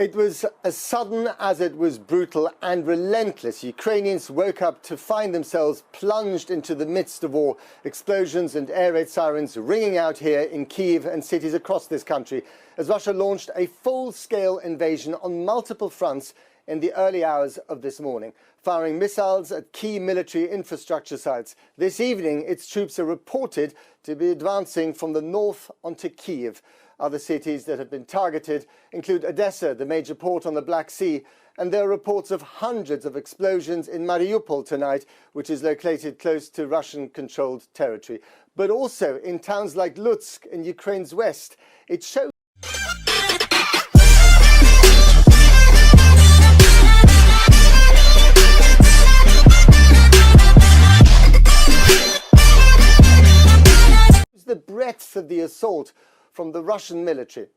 It was as sudden as it was brutal and relentless. Ukrainians woke up to find themselves plunged into the midst of war. Explosions and air raid sirens ringing out here in Kyiv and cities across this country as Russia launched a full-scale invasion on multiple fronts in the early hours of this morning, firing missiles at key military infrastructure sites. This evening, its troops are reported to be advancing from the north onto Kyiv. Other cities that have been targeted include Odessa, the major port on the Black Sea, and there are reports of hundreds of explosions in Mariupol tonight, which is located close to Russian-controlled territory. But also in towns like Lutsk in Ukraine's west. It shows the breadth of the assault from the Russian military.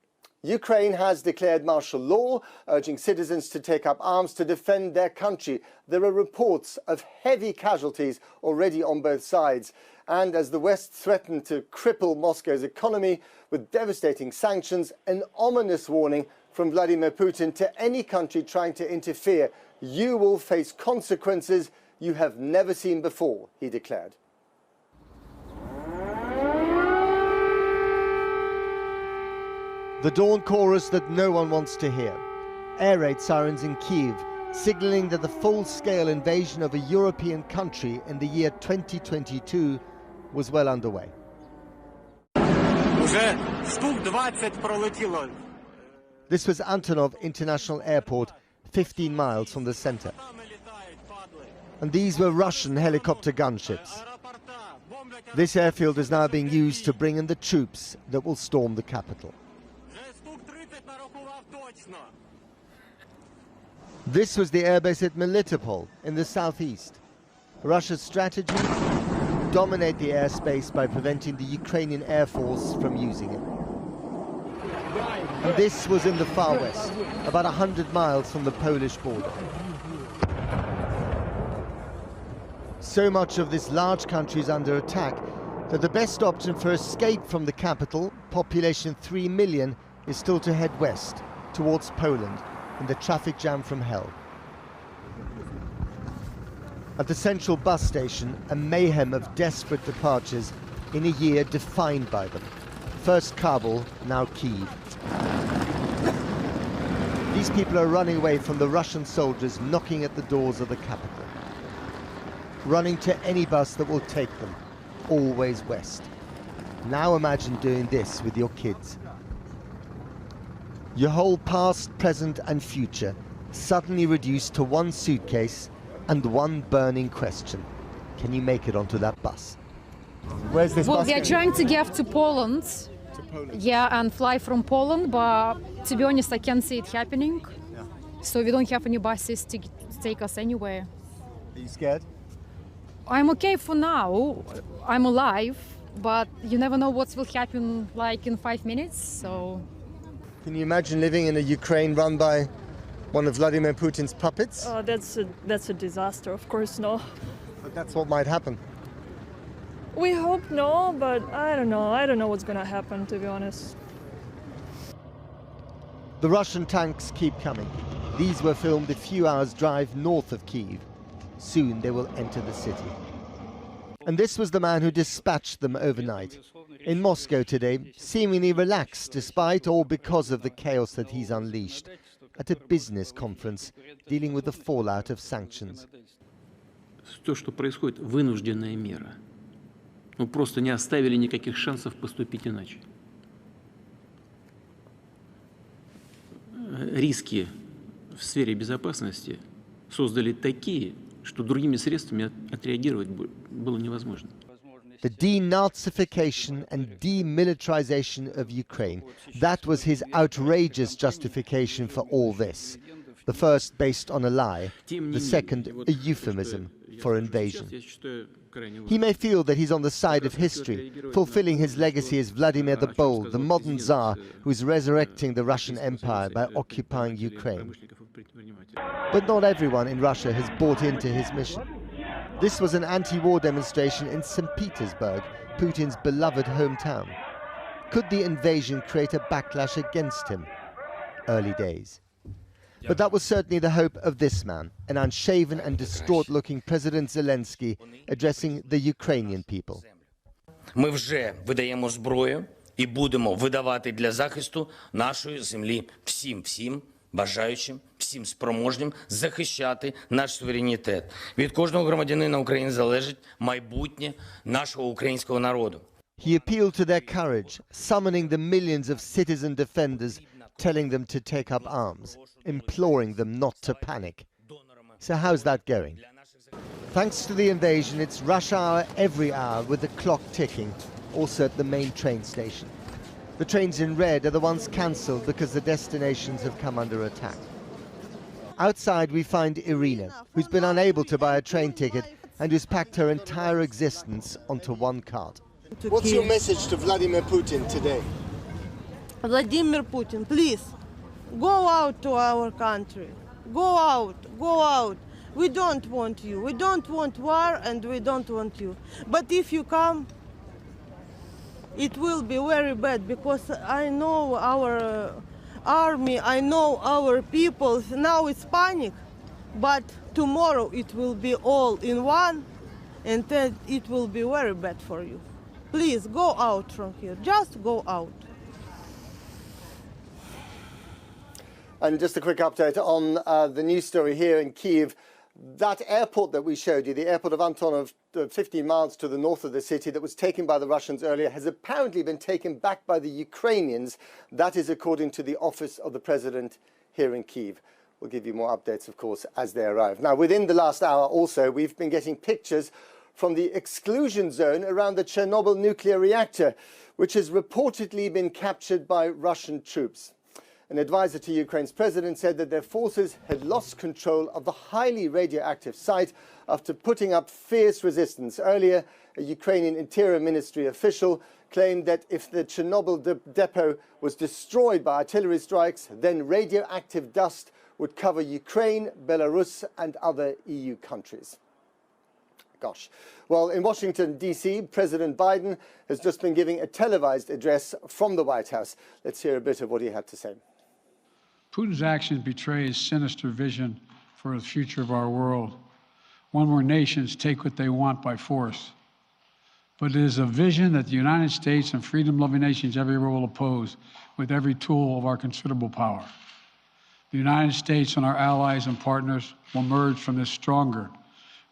Ukraine has declared martial law, urging citizens to take up arms to defend their country. There are reports of heavy casualties already on both sides. And as the West threatened to cripple Moscow's economy with devastating sanctions, an ominous warning from Vladimir Putin to any country trying to interfere. You will face consequences you have never seen before, he declared. The dawn chorus that no one wants to hear. Air raid sirens in Kyiv, signaling that the full-scale invasion of a European country in the year 2022 was well underway. This was Antonov International Airport, 15 miles from the center. And these were Russian helicopter gunships. This airfield is now being used to bring in the troops that will storm the capital. This was the airbase at Melitopol in the southeast. Russia's strategy? Dominate the airspace by preventing the Ukrainian Air Force from using it. And this was in the far west, about 100 miles from the Polish border. So much of this large country is under attack that the best option for escape from the capital, population 3 million, is still to head west, towards Poland, in the traffic jam from hell. At the central bus station, a mayhem of desperate departures in a year defined by them. First Kabul, now Kyiv. These people are running away from the Russian soldiers knocking at the doors of the capital. Running to any bus that will take them, always west. Now imagine doing this with your kids. Your whole past, present and future suddenly reduced to one suitcase and one burning question. Can you make it onto that bus? Where's this bus? Well, we are trying to get to Poland. Yeah, and fly from Poland, but to be honest, I can't see it happening. Yeah. So we don't have any buses to take us anywhere. Are you scared? I'm okay for now. I'm alive, but you never know what will happen like in 5 minutes, so... Can you imagine living in a Ukraine run by one of Vladimir Putin's puppets? Oh, that's a disaster, of course, no. But that's what might happen. We hope no, but I don't know. I don't know what's gonna happen, to be honest. The Russian tanks keep coming. These were filmed a few hours' drive north of Kyiv. Soon they will enter the city. And this was the man who dispatched them overnight. In Moscow today, seemingly relaxed despite or because of the chaos that he's unleashed, at a business conference dealing with the fallout of sanctions. То, что происходит, вынужденная мера. Мы просто не оставили никаких шансов поступить иначе. Риски в сфере безопасности создали такие, что другими средствами отреагировать было невозможно. The denazification and demilitarization of Ukraine. That was his outrageous justification for all this. The first based on a lie, the second a euphemism for invasion. He may feel that he's on the side of history, fulfilling his legacy as Vladimir the Bold, the modern Tsar who is resurrecting the Russian Empire by occupying Ukraine. But not everyone in Russia has bought into his mission. This was an anti-war demonstration in St. Petersburg, Putin's beloved hometown. Could the invasion create a backlash against him? Early days. But that was certainly the hope of this man, an unshaven and distraught-looking President Zelensky addressing the Ukrainian people. Ми вже видаємо зброю і будемо видавати для захисту нашої землі всім бажаючим, всім спроможним захищати наш суверенітет. Від кожного громадянина України залежить майбутнє нашого українського народу. He appealed to their courage, summoning the millions of citizen defenders, telling them to take up arms, imploring them not to panic. So how's that going? Thanks to the invasion, it's rush hour every hour with the clock ticking, also at the main train station. The trains in red are the ones cancelled because the destinations have come under attack. Outside we find Irina, who's been unable to buy a train ticket and who's packed her entire existence onto one cart. What's your message to Vladimir Putin today? Vladimir Putin, please, go out to our country. Go out, go out. We don't want you. We don't want war and we don't want you. But if you come, it will be very bad because I know our army, I know our people. Now it's panic, but tomorrow it will be all in one and then it will be very bad for you. Please go out from here. Just go out. And just a quick update on the news story here in Kyiv. That airport that we showed you, the airport of Antonov, 15 miles to the north of the city, that was taken by the Russians earlier, has apparently been taken back by the Ukrainians. That is according to the office of the president here in Kyiv. We'll give you more updates, of course, as they arrive. Now, within the last hour also, we've been getting pictures from the exclusion zone around the Chernobyl nuclear reactor, which has reportedly been captured by Russian troops. An advisor to Ukraine's president said that their forces had lost control of the highly radioactive site after putting up fierce resistance. Earlier, a Ukrainian Interior Ministry official claimed that if the Chernobyl depot was destroyed by artillery strikes, then radioactive dust would cover Ukraine, Belarus and other EU countries. Gosh. Well, in Washington, D.C., President Biden has just been giving a televised address from the White House. Let's hear a bit of what he had to say. Putin's actions betray his sinister vision for the future of our world, one where nations take what they want by force. But it is a vision that the United States and freedom-loving nations everywhere will oppose with every tool of our considerable power. The United States and our allies and partners will emerge from this stronger,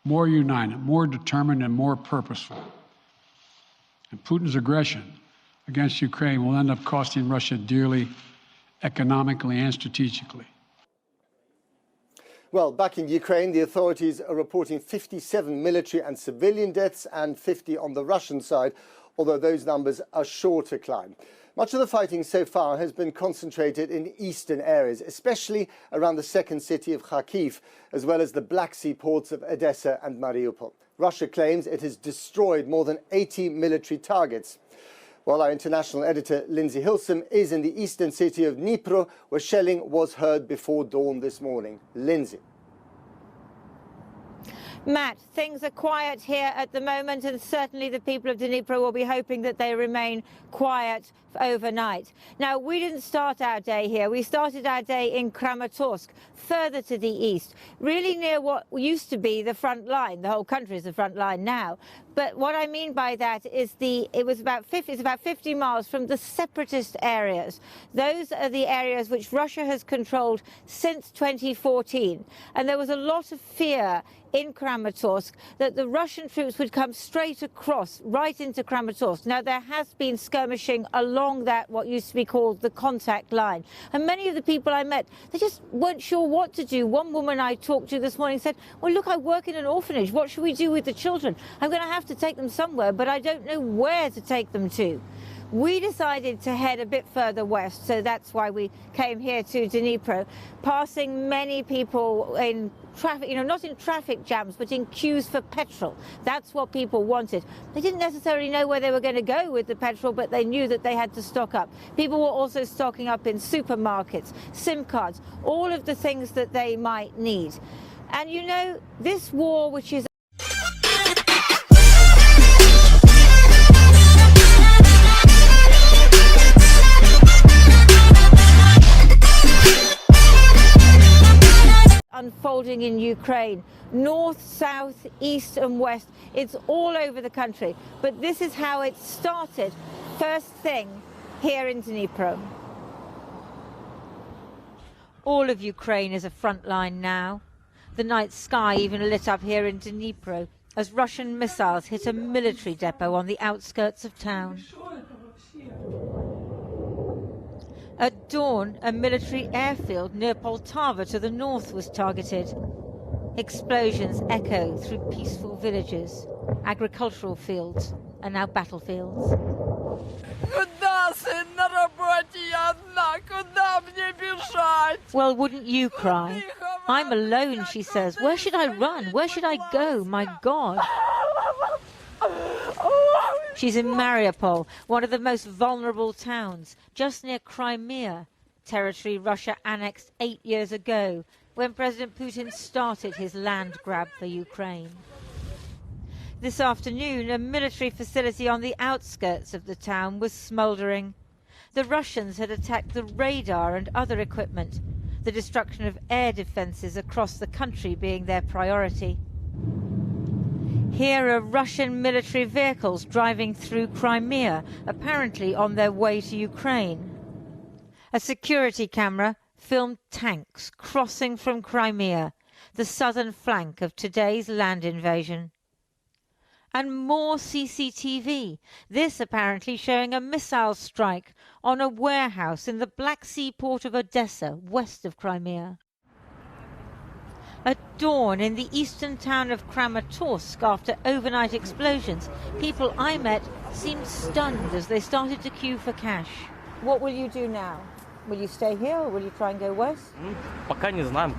more united, more determined, and more purposeful. And Putin's aggression against Ukraine will end up costing Russia dearly, economically and strategically. Well, back in Ukraine, the authorities are reporting 57 military and civilian deaths and 50 on the Russian side, although those numbers are sure to climb. Much of the fighting so far has been concentrated in eastern areas, especially around the second city of Kharkiv, as well as the Black Sea ports of Odessa and Mariupol. Russia claims it has destroyed more than 80 military targets. While our international editor Lindsay Hilsum is in the eastern city of Dnipro, where shelling was heard before dawn this morning. Lindsay. Matt, things are quiet here at the moment, and certainly the people of Dnipro will be hoping that they remain quiet overnight. Now, we didn't start our day here. We started our day in Kramatorsk, further to the east, really near what used to be the front line. The whole country is the front line now. But what I mean by that is it's about 50 miles from the separatist areas. Those are the areas which Russia has controlled since 2014. And there was a lot of fear in Kramatorsk that the Russian troops would come straight across, right into Kramatorsk. Now, there has been skirmishing along that, what used to be called the contact line. And many of the people I met, they just weren't sure what to do. One woman I talked to this morning said, well, look, I work in an orphanage. What should we do with the children? I'm going to have to take them somewhere, but I don't know where to take them to. We decided to head a bit further west, so that's why we came here to Dnipro, passing many people in traffic, not in traffic jams, but in queues for petrol. That's what people wanted. They didn't necessarily know where they were going to go with the petrol, but they knew that they had to stock up. People were also stocking up in supermarkets, SIM cards, all of the things that they might need. And this war, which is unfolding in Ukraine. North, south, east and west. It's all over the country. But this is how it started, first thing, here in Dnipro. All of Ukraine is a front line now. The night sky even lit up here in Dnipro as Russian missiles hit a military depot on the outskirts of town. At dawn, a military airfield near Poltava to the north was targeted. Explosions echo through peaceful villages, agricultural fields, and now battlefields. Well, wouldn't you cry? I'm alone, she says. Where should I run? Where should I go? My God. She's in Mariupol, one of the most vulnerable towns, just near Crimea, territory Russia annexed 8 years ago, when President Putin started his land grab for Ukraine. This afternoon, a military facility on the outskirts of the town was smouldering. The Russians had attacked the radar and other equipment, the destruction of air defences across the country being their priority. Here are Russian military vehicles driving through Crimea, apparently on their way to Ukraine. A security camera filmed tanks crossing from Crimea, the southern flank of today's land invasion. And more CCTV, this apparently showing a missile strike on a warehouse in the Black Sea port of Odessa, west of Crimea. At dawn in the eastern town of Kramatorsk, after overnight explosions, people I met seemed stunned as they started to queue for cash. What will you do now? Will you stay here or will you try and go west?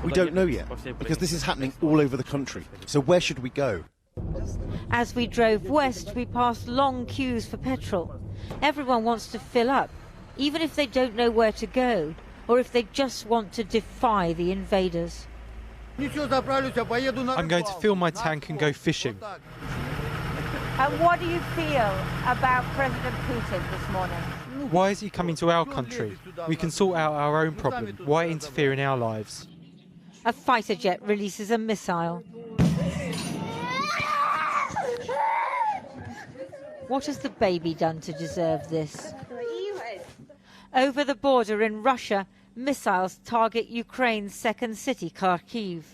We don't know yet, because this is happening all over the country. So where should we go? As we drove west, we passed long queues for petrol. Everyone wants to fill up, even if they don't know where to go, or if they just want to defy the invaders. I'm going to fill my tank and go fishing. And what do you feel about President Putin this morning? Why is he coming to our country? We can sort out our own problem. Why interfere in our lives? A fighter jet releases a missile. What has the baby done to deserve this? Over the border in Russia, missiles target Ukraine's second city, Kharkiv.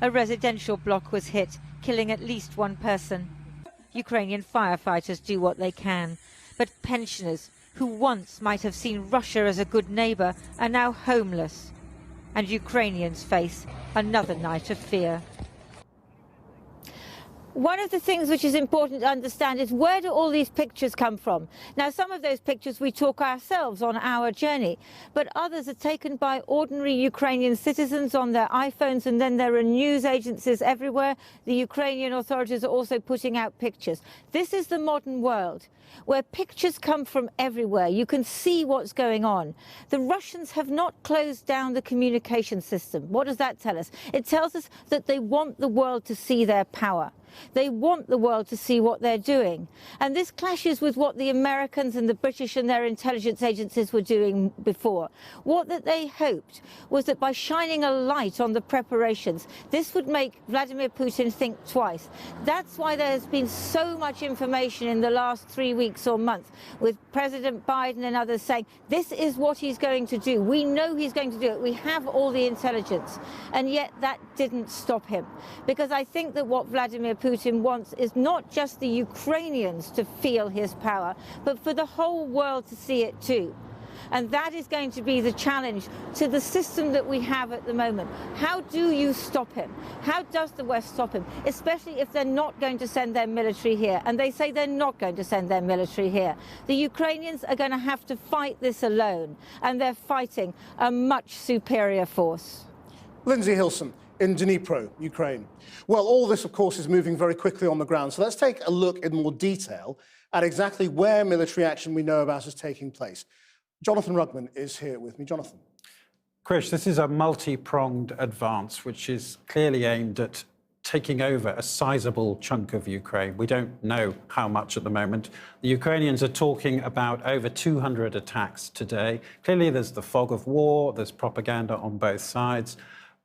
A residential block was hit, killing at least one person. Ukrainian firefighters do what they can, but pensioners who once might have seen Russia as a good neighbour are now homeless, and Ukrainians face another night of fear. One of the things which is important to understand is, where do all these pictures come from? Now, some of those pictures we took ourselves on our journey, but others are taken by ordinary Ukrainian citizens on their iPhones, and then there are news agencies everywhere. The Ukrainian authorities are also putting out pictures. This is the modern world, where pictures come from everywhere. You can see what's going on. The Russians have not closed down the communication system. What does that tell us? It tells us that they want the world to see their power. They want the world to see what they're doing. And this clashes with what the Americans and the British and their intelligence agencies were doing before. What that they hoped was that by shining a light on the preparations, this would make Vladimir Putin think twice. That's why there has been so much information in the last 3 weeks or months, with President Biden and others saying, this is what he's going to do. We know he's going to do it. We have all the intelligence. And yet that didn't stop him. Because I think that what Vladimir Putin wants is not just the Ukrainians to feel his power, but for the whole world to see it too. And that is going to be the challenge to the system that we have at the moment. How do you stop him? How does the West stop him? Especially if they're not going to send their military here. And they say they're not going to send their military here. The Ukrainians are going to have to fight this alone. And they're fighting a much superior force. Lindsay Hilson in Dnipro, Ukraine. Well, all this, of course, is moving very quickly on the ground. So let's take a look in more detail at exactly where military action we know about is taking place. Jonathan Rugman is here with me. Jonathan. Krish, this is a multi-pronged advance, which is clearly aimed at taking over a sizable chunk of Ukraine. We don't know how much at the moment. The Ukrainians are talking about over 200 attacks today. Clearly, there's the fog of war, there's propaganda on both sides.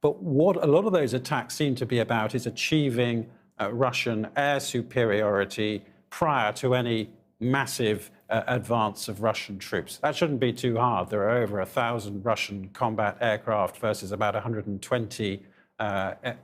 But what a lot of those attacks seem to be about is achieving Russian air superiority prior to any massive advance of Russian troops. That shouldn't be too hard. There are over 1,000 Russian combat aircraft versus about 120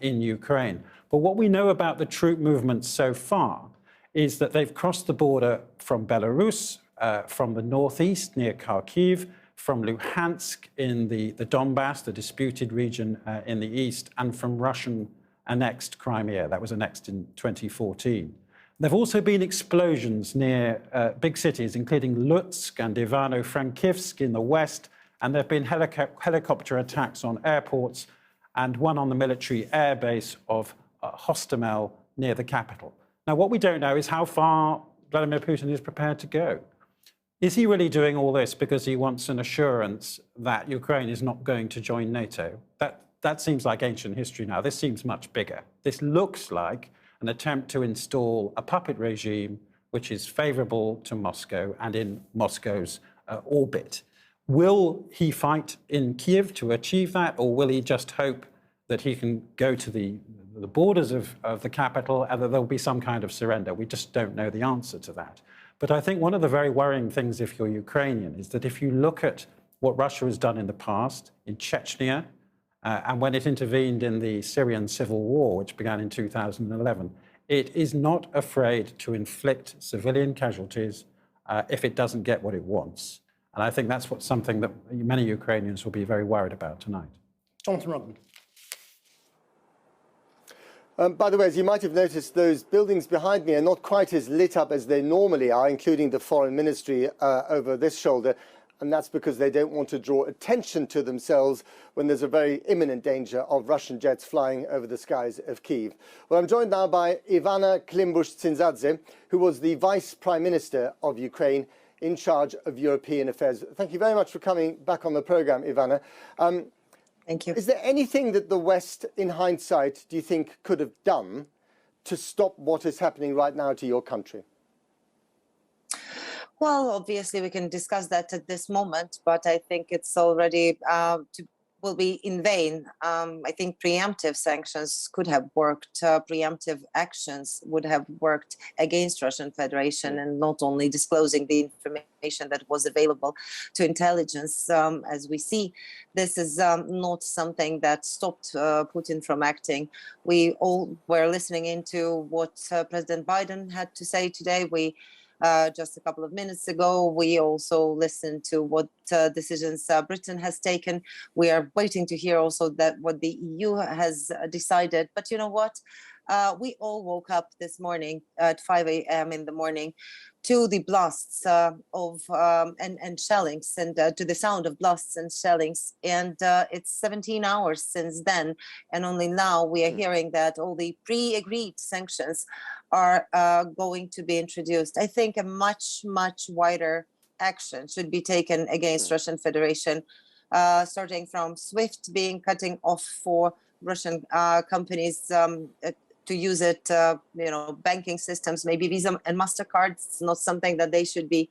in Ukraine. But what we know about the troop movements so far is that they've crossed the border from Belarus, from the northeast near Kharkiv, from Luhansk in the Donbass, the disputed region in the east, and from Russian annexed Crimea. That was annexed in 2014. There have also been explosions near big cities, including Lutsk and Ivano-Frankivsk in the west, and there have been helicopter attacks on airports and one on the military airbase of Hostomel near the capital. Now, what we don't know is how far Vladimir Putin is prepared to go. Is he really doing all this because he wants an assurance that Ukraine is not going to join NATO? That seems like ancient history now. This seems much bigger. This looks like an attempt to install a puppet regime which is favorable to Moscow and in Moscow's orbit. Will he fight in Kiev to achieve that, or will he just hope that he can go to the borders of the capital and that there'll be some kind of surrender? We just don't know the answer to that. But I think one of the very worrying things, if you're Ukrainian, is that if you look at what Russia has done in the past, in Chechnya, and when it intervened in the Syrian civil war, which began in 2011, it is not afraid to inflict civilian casualties if it doesn't get what it wants. And I think that's something that many Ukrainians will be very worried about tonight. Jonathan Rugman. By the way, as you might have noticed, those buildings behind me are not quite as lit up as they normally are, including the Foreign Ministry over this shoulder. And that's because they don't want to draw attention to themselves when there's a very imminent danger of Russian jets flying over the skies of Kyiv. Well, I'm joined now by Ivana Klimbush-Tsindzadze, who was the Vice Prime Minister of Ukraine in charge of European affairs. Thank you very much for coming back on the programme, Ivana. Thank you. Is there anything that the West, in hindsight, do you think could have done to stop what is happening right now to your country? Well, obviously, we can discuss that at this moment, but I think it's already will be in vain. I think preemptive sanctions could have worked. Preemptive actions would have worked against Russian Federation, and not only disclosing the information that was available to intelligence. As we see, this is not something that stopped Putin from acting. We all were listening into what President Biden had to say today. Just a couple of minutes ago, we also listened to what decisions Britain has taken. We are waiting to hear also that what the EU has decided. But you know what? We all woke up this morning at 5 a.m. in the morning to the blasts and shellings, and to the sound of blasts and shellings. And it's 17 hours since then. And only now we are hearing that all the pre-agreed sanctions are going to be introduced. I think a much, much wider action should be taken against Russian Federation, starting from SWIFT being cutting off for Russian companies to use it, banking systems, maybe Visa and MasterCard. It's not something that they should be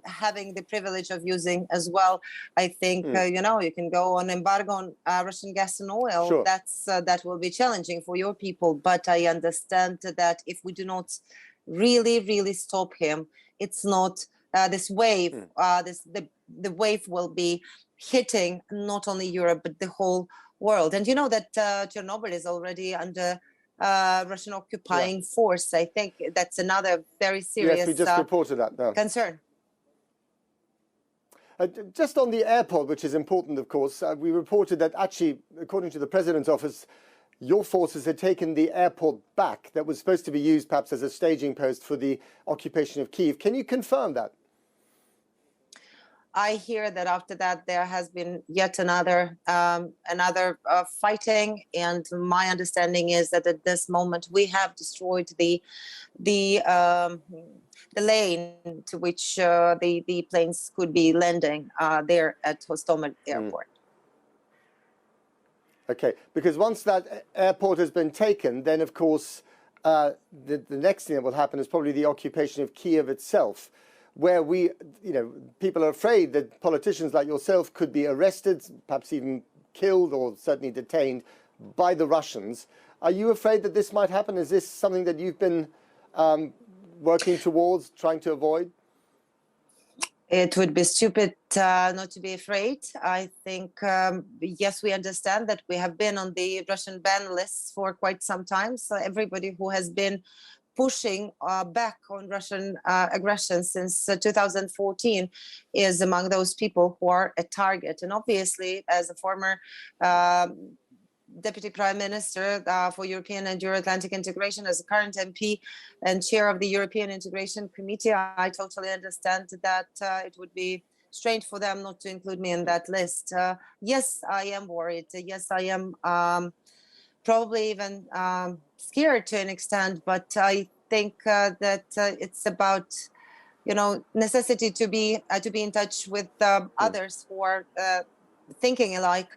having the privilege of using as well. I think, you can go on embargo on Russian gas and oil. Sure. That will be challenging for your people. But I understand that if we do not really, really stop him, it's not this wave, the wave will be hitting not only Europe, but the whole world. And you know that Chernobyl is already under Russian occupying force. I think that's another very serious yes, we just reported that now. Concern. Just on the airport, which is important, of course, we reported that actually, according to the President's office, your forces had taken the airport back that was supposed to be used perhaps as a staging post for the occupation of Kyiv. Can you confirm that? I hear that after that there has been yet another fighting, and my understanding is that at this moment we have destroyed the lane to which the planes could be landing there at Hostomel Airport. Okay, because once that airport has been taken, then of course the next thing that will happen is probably the occupation of Kyiv itself, where people are afraid that politicians like yourself could be arrested, perhaps even killed or certainly detained by the Russians. Are you afraid that this might happen? Is this something that you've been working towards, trying to avoid? It would be stupid not to be afraid. I think, yes, we understand that we have been on the Russian ban lists for quite some time. So everybody who has been pushing back on Russian aggression since 2014 is among those people who are a target. And obviously, as a former Deputy Prime Minister for European and Euro-Atlantic integration, as a current MP and chair of the European Integration Committee, I totally understand that it would be strange for them not to include me in that list. Yes, I am worried. Yes, I am probably even scared to an extent, but I think that it's about, you know, necessity to be in touch with others who are thinking alike.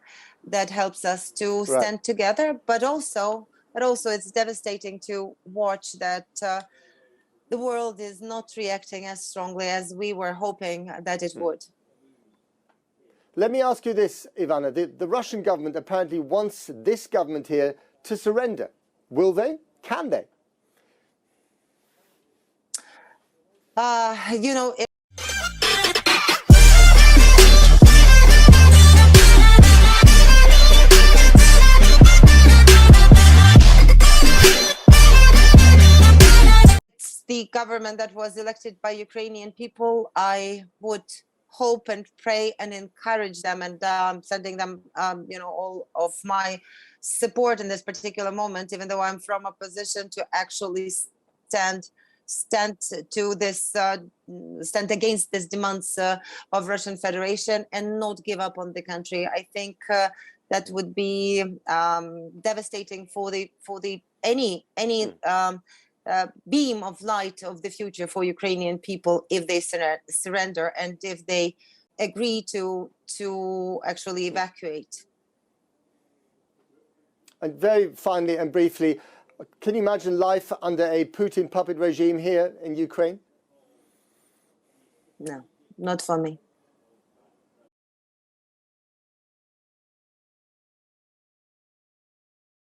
That helps us to stand together, but also it's devastating to watch that the world is not reacting as strongly as we were hoping that it would. Let me ask you this, Ivana. The Russian government apparently wants this government here to surrender. Will they? Can they? You know, the government that was elected by Ukrainian people. I would hope and pray and encourage them, and sending them, you know, all of my support in this particular moment, even though I'm from a position to actually stand to this, stand against these demands of Russian Federation and not give up on the country. I think that would be devastating for any beam of light of the future for Ukrainian people if they surrender and if they agree to actually evacuate. And very finally and briefly, can you imagine life under a Putin puppet regime here in Ukraine? No, not for me.